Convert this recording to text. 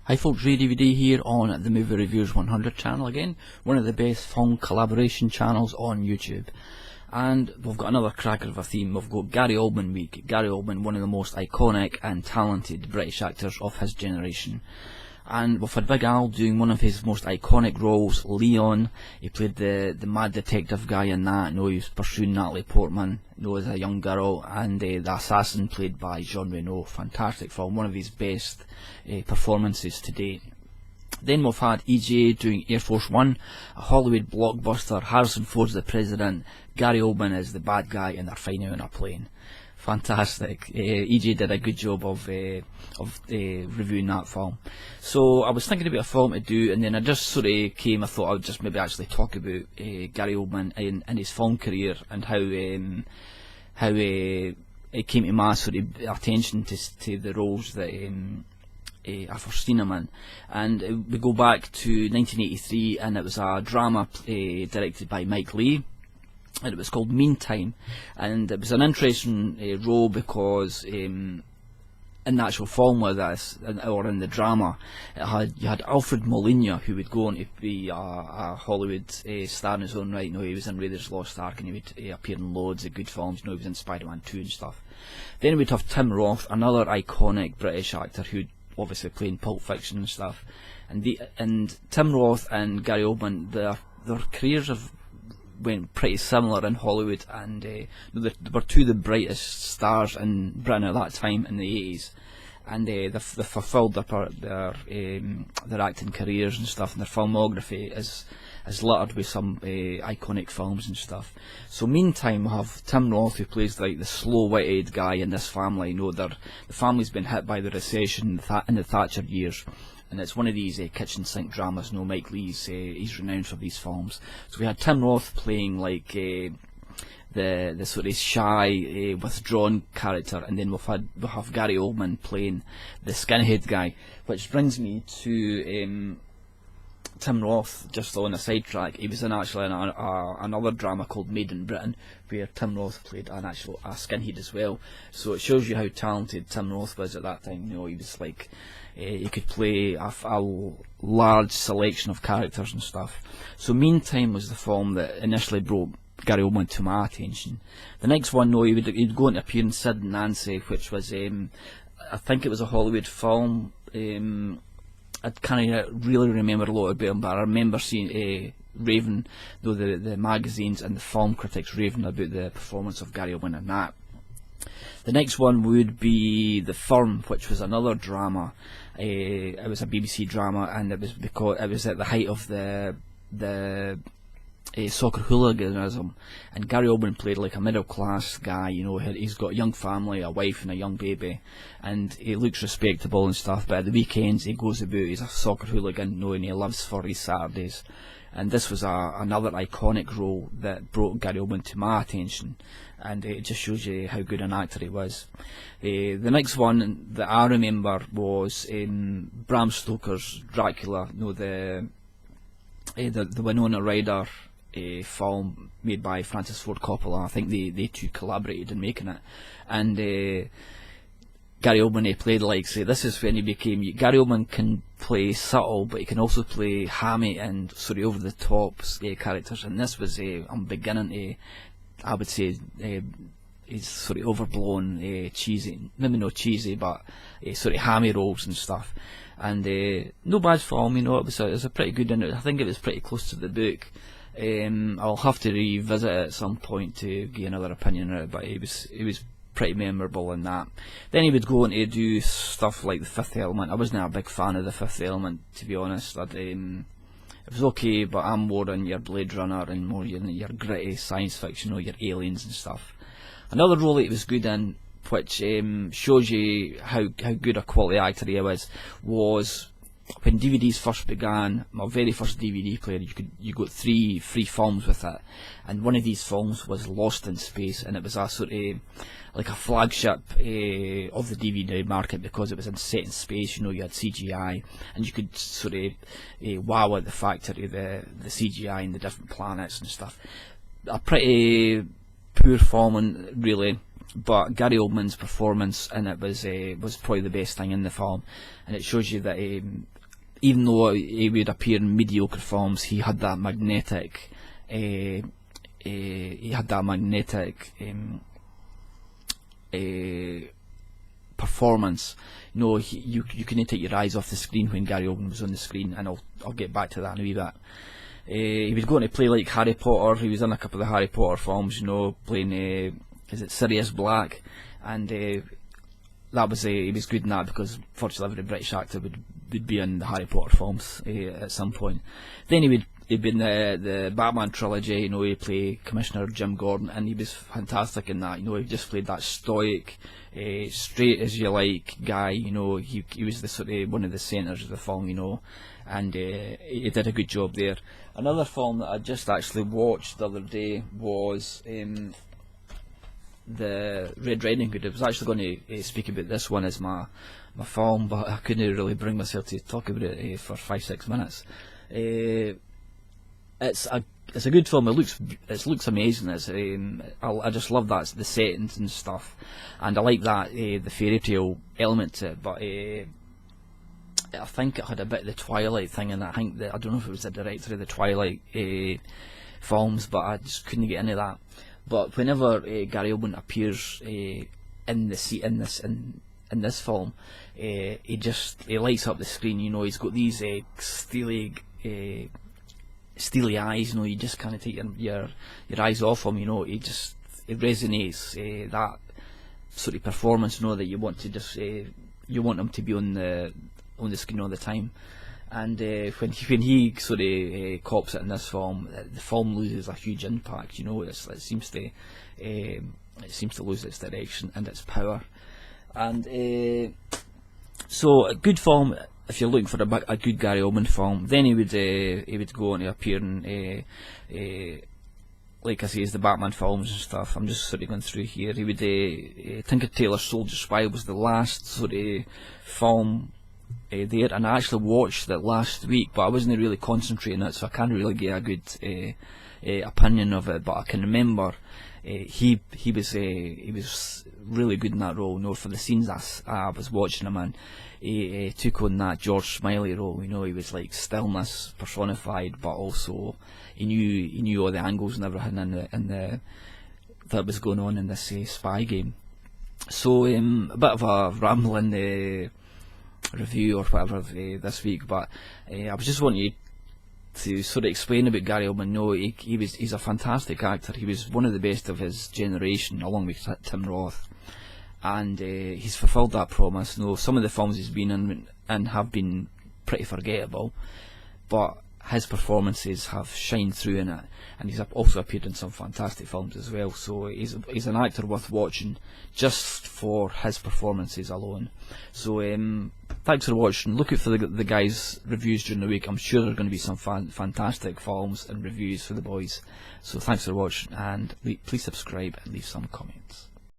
Hi folks, RAYDVD here on the Movie Reviewers 100 channel again, one of the best film collaboration channels on YouTube. And we've got another cracker of a theme. We've got Gary Oldman week. Gary Oldman, one of the most iconic and talented British actors of his generation. And we've had Big Al doing one of his most iconic roles, Leon. He played the mad detective guy in that. He was pursuing Natalie Portman, as a young girl, and the assassin played by Jean Reno. Fantastic film, one of his best performances to date. Then we've had EJ doing Air Force One, a Hollywood blockbuster. Harrison Ford's the president, Gary Oldman is the bad guy, and they're flying out in a plane. Fantastic. EJ did a good job of reviewing that film. So I was thinking about a film to do, and then I just sort of I thought I would just maybe actually talk about Gary Oldman in his film career and how it came to my sort of attention to the roles that I've seen him in. And we go back to 1983, and it was a drama directed by Mike Leigh. And it was called Meantime, and it was an interesting role because in the actual film with this, or in the drama, you had Alfred Molina, who would go on to be a Hollywood star in his own right. He was in Raiders Lost Ark, and he would appear in loads of good films. He was in Spider-Man 2 and stuff. Then we'd have Tim Roth, another iconic British actor who obviously played in Pulp Fiction and stuff. And Tim Roth and Gary Oldman, their careers went pretty similar in Hollywood, and they were two of the brightest stars in Britain at that time in the 80s, and they fulfilled their acting careers and stuff, and their filmography is littered with some iconic films and stuff. So Meantime, we have Tim Roth, who plays like the slow-witted guy in this family. The family's been hit by the recession in the Thatcher years, and it's one of these kitchen sink dramas. Mike Leigh's he's renowned for these films. So we had Tim Roth playing like the sort of shy, withdrawn character, and then we'll have Gary Oldman playing the skinhead guy, which brings me to Tim Roth. Just on a sidetrack, he was in another drama called Made in Britain, where Tim Roth played a skinhead as well. So it shows you how talented Tim Roth was at that time. He was like, he could play a large selection of characters and stuff. So Meantime was the film that initially brought Gary Oldman to my attention. The next one, he'd go and appear in Sid and Nancy, which was, I think it was a Hollywood film. I can't really remember a lot about him, but I remember seeing raving, though the magazines and the film critics raving about the performance of Gary Oldman in that. The next one would be The Firm, which was another drama. It was a BBC drama, and it was because it was at the height of the soccer hooliganism, and Gary Oldman played like a middle class guy. He's got a young family, a wife and a young baby, and he looks respectable and stuff, but at the weekends he goes about, he's a soccer hooligan, and he lives for his Saturdays. And this was another iconic role that brought Gary Oldman to my attention, and it just shows you how good an actor he was. The next one that I remember was in Bram Stoker's Dracula, the Winona Ryder film made by Francis Ford Coppola. I think they two collaborated in making it, and Gary Oldman played this is when he became. Gary Oldman can play subtle, but he can also play hammy and sort of over the top characters, and this was I'm beginning to, I would say, he's sort of overblown, cheesy, maybe not cheesy, but sort of hammy roles and stuff. And no bad film, it was a pretty good, and I think it was pretty close to the book. I'll have to revisit it at some point to get another opinion on it, but it was pretty memorable in that. Then he would go on to do stuff like The Fifth Element. I wasn't a big fan of The Fifth Element, to be honest. It was okay, but I'm more in your Blade Runner and more in your gritty science fiction, your aliens and stuff. Another role that he was good in, which shows you how good a quality actor he was when DVDs first began. My very first DVD player, you got three films with it, and one of these films was Lost in Space, and it was a sort of like a flagship of the DVD market because it was set in space. You had CGI, and you could sort of wow at the factory, the CGI and the different planets and stuff. A pretty poor film, and really but Gary Oldman's performance in it was probably the best thing in the film, and it shows you that even though he would appear in mediocre films, he had that magnetic performance. You know, you couldn't take your eyes off the screen when Gary Oldman was on the screen, and I'll get back to that in a wee bit. He was going to play like Harry Potter. He was in a couple of the Harry Potter films, you know, playing is it Sirius Black, and that was he was good in that, because virtually every British actor would be in the Harry Potter films at some point. Then he'd been the Batman trilogy, you know, he'd play Commissioner Jim Gordon, and he was fantastic in that. You know, he just played that stoic, straight as you like guy. You know, he was the sort of one of the centres of the film, you know, and he did a good job there. Another film that I just actually watched the other day was the Red Riding Hood. I was actually going to speak about this one as my film, but I couldn't really bring myself to talk about it for 5-6 minutes. It's a good film. It looks amazing. I just love that, the settings and stuff, and I like that the fairy tale element to it. But I think it had a bit of the Twilight thing, and I don't know if it was the director of the Twilight films, but I just couldn't get into that. But whenever Gary Oldman appears in this film, he lights up the screen. You know, he's got these steely eyes. You know, you just kind of take your eyes off him. You know, it resonates, that sort of performance. You know, that you want to just you want him to be on the screen all the time. And when he sort of cops it in this film, the film loses a huge impact. You know, it seems to lose its direction and its power. And so a good film if you're looking for a good Gary Oldman film. Then he would go on to appear in like I say, the Batman films and stuff. I'm just sort of going through here. He would Tinker Tailor Soldier Spy was the last sort of film there, and I actually watched it last week, but I wasn't really concentrating on it, so I can't really get a good opinion of it. But I can remember he was really good in that role. You know, for the scenes I was watching him in, he took on that George Smiley role. You know, he was like stillness personified, but also he knew all the angles and everything that was going on in this spy game. So a bit of a rambling review or whatever this week, but I was just wanting to sort of explain about Gary Oldman. No, he's a fantastic actor. He was one of the best of his generation, along with Tim Roth, and he's fulfilled that promise. No, some of the films he's been in have been pretty forgettable, but his performances have shined through in it, and he's also appeared in some fantastic films as well. So he's an actor worth watching just for his performances alone. So thanks for watching. Look out for the guys' reviews during the week. I'm sure there are going to be some fantastic films and reviews for the boys. So thanks for watching, and please subscribe and leave some comments.